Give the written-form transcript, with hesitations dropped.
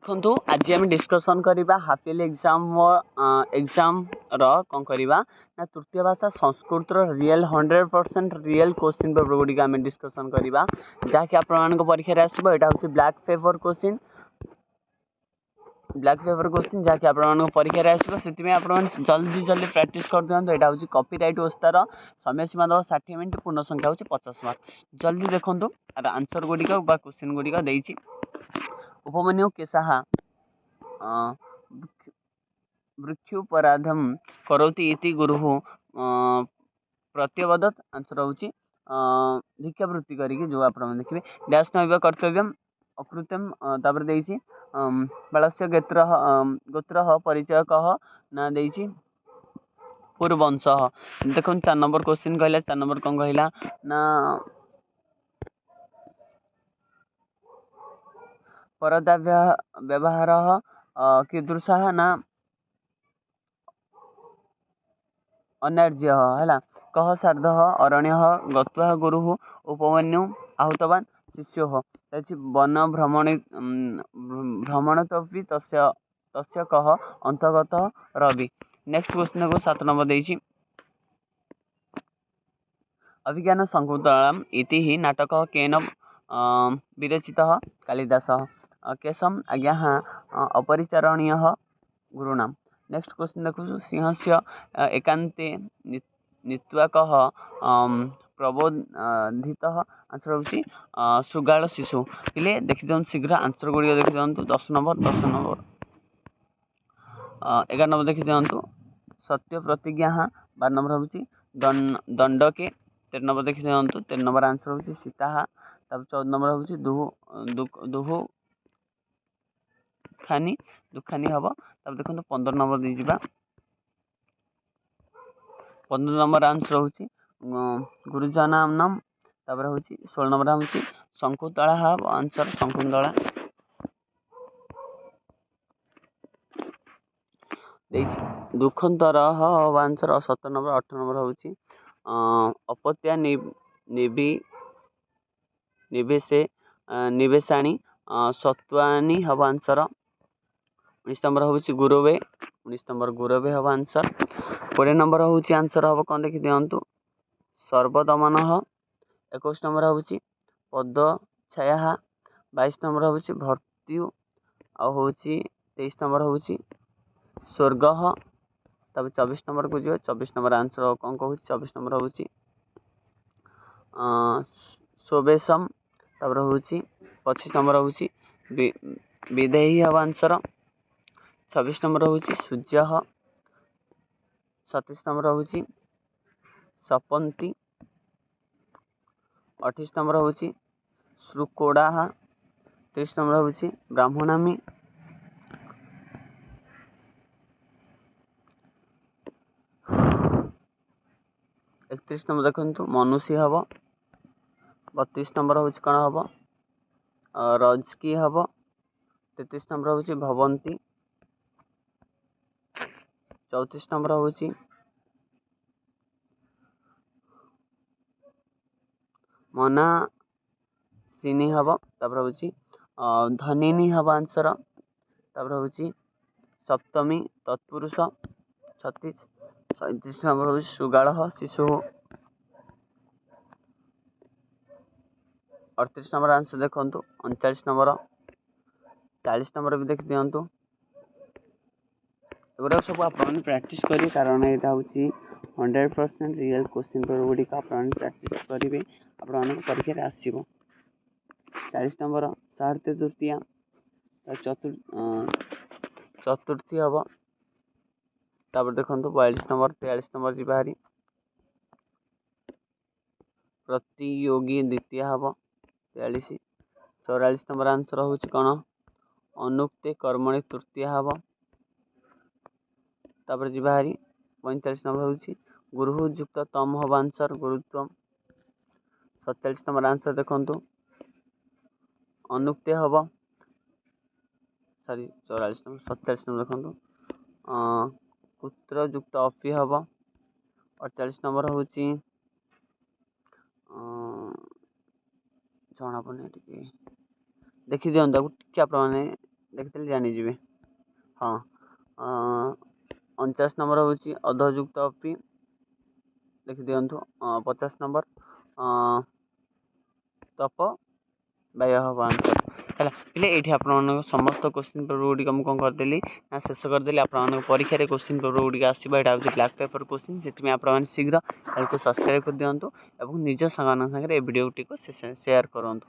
देखो आज आम डिस्कसन करवा हाफ इयरली एग्जाम कौन करवा ना तृतीय भाषा Sanskrit real 100% real question paper गुड़िक आम डिस्कसन करवा जहाँकि आप परीक्षा आसो यहाँ हूँ ब्लैक पेपर क्वेश्चन जहाँकि आप परीक्षा आसो से आप जल्दी जल्दी प्राक्ट कर दिखाँ। यहाँ हूँ कॉपीराइट ओस्तार समय सीमा दब 60 मिनट पूर्ण संख्या हूँ 50 मार्क। जल्दी देखो आंसर गुड़िक क्वेश्चन गुड़िक देती उपमन्यु केशः वृक्षुपराधम करोति इति गुरुः प्रत्यवदत्। आंसर हूँ भिक्षावृत्ति करके जो आप देखिए डैश नैव कर्तव्यम अकृत्यम तापर देइछि बालस्य गोत्र परिचय कह ना देइछि पूर्ववंश। देखो 4 नंबर क्वेश्चन कहला 4 नंबर कौन कहला ना परदा व्यवहार कीदृशः ना अनार्य है कह सार्धः अरण्य गत्वा गुरुः उपमन्यु आहूतवान् शिष्यो वन भ्रमणतपि तस्य कह अंतर्गत रवि। नेक्स्ट क्वेश्चन को 7 नंबर देइछि अभिज्ञान शकुन्तलम् इति हि नाटक केन विरचितः कालिदासः केशम आज्ञा अपरिचारणीय गुरुणाम। नेक्स्ट क्वेश्चन देखो सिंह से एकांते नीत्वा कह प्रबोधितः। आंसर हूँ सुगाल शिशु पिले देखी दिखाँ शीघ्र आंसर गुड़िक देखी दिखाँ 10 नंबर 11 नंबर देखी दिखाँ सत्य प्रतिज्ञा 12 नंबर हूँ दंडके 13 नंबर देखी दिखाँ 13 नंबर आंसर हूँ सीता। तब 14 नंबर हूँ दुहु दुखानी हम। तब देखो 15 नंबर दीजिए 15 नंबर आंसर हूँ गुरुजनाम नाम। तब हूँ 16 नंबर हूँ शकुन्तला हम आंसर शकुन्तला। दुखंतर हम आंसर 17 नंबर 18 नंबर हूँ अपत्या निवेशाणी सत्वानी हम आंसर 19 नंबर हूँ गुरुवे 19 नंबर गुरुवे हम आंसर। 20 नंबर हूँ आंसर हम कौन देखी दिखाँ सर्वदमन 21 नंबर हूँ पद छाया 22 नंबर हूँ भर्त्यु हूँ 23 नंबर हूँ स्वर्ग। तब 24 नंबर को जो 24 नंबर आंसर कौन कहूँ 24 नंबर हूँ शोभेशम। तब हूँ 25 नंबर हूँ विदेही हम आंसर 26 नंबर हूँ सूर्य 27 नंबर हूँ सपंती 28 नंबर हूँ श्रुकोड़ा 30 नंबर हूँ ब्राह्मणामी 31 नंबर देखु मनुष्य हम 32 नंबर हूँ कौन हम रजकी हम 33 नंबर हूँ भवंती 34 नंबर हूँ मना सिनी हम। तब हूँ धनिनी हम आंसर। तब हूँ सप्तमी तत्पुरुष 36 37 नंबर हूँ सुगाल शिशु 38 नंबर आंसर देखो 39 नंबर 40 नंबर भी देख दिखाँ एगुड़ा सब आप प्राक्ट करेंगे कारण यहाँ हूँ 100% रियल क्वेश्चन पेपर गुड़िक आप प्राक्ट करेंगे आप परीक्षा आसो। 40 नंबर सार्थ तृतीया चतुर्थी हम। तब देखो 42 नंबर 43 नंबर जी बाहरी प्रतियोगी द्वितीय हम 43 44 नंबर आंसर हूँ कौन अनुक्ते कर्मणि तृतीय हम। तब जी बाहरी 45 नंबर हूँ गुरु युक्त तम हम आंसर गुरुत्व 47 नंबर आंसर देखो अनुक्ते हम सॉरी 44 नंबर 47 नंबर देखो पुत्र युक्त अफी हम। 48 नंबर हूँ जना पड़े देखी दिखाँ टे आप ଦେଖିଥିଲେ ଜାଣିଯିବେ। ହଁ 49 ନମ୍ବର ହେଉଛି ଅଧଯୁକ୍ତ ଅପି, ଦେଖିଦିଅନ୍ତୁ। 50 ନମ୍ବର ତପ ବାୟ ହେବ ଆନ୍ସର୍ ହେଲା। ହେଲେ ଏଇଠି ଆପଣମାନଙ୍କ ସମସ୍ତ କୋଶ୍ଚିନ୍ ପେପର୍ ଗୁଡ଼ିକ ମୁଁ କ'ଣ କରିଦେଲି ନା ଶେଷ କରିଦେଲି। ଆପଣମାନଙ୍କ ପରୀକ୍ଷାରେ କୋଶ୍ଚିନ୍ ପେପର୍ ଗୁଡ଼ିକ ଆସିବ। ଏଇଟା ହେଉଛି ବ୍ଲାକ୍ ପେପର୍ କୋଶ୍ଚିନ୍, ସେଥିପାଇଁ ଆପଣମାନେ ଶୀଘ୍ର ତାକୁ ସବସ୍କ୍ରାଇବ୍ କରିଦିଅନ୍ତୁ ଏବଂ ନିଜ ସାଙ୍ଗମାନଙ୍କ ସାଙ୍ଗରେ ଏ ଭିଡ଼ିଓଟିକୁ ସେୟାର କରନ୍ତୁ।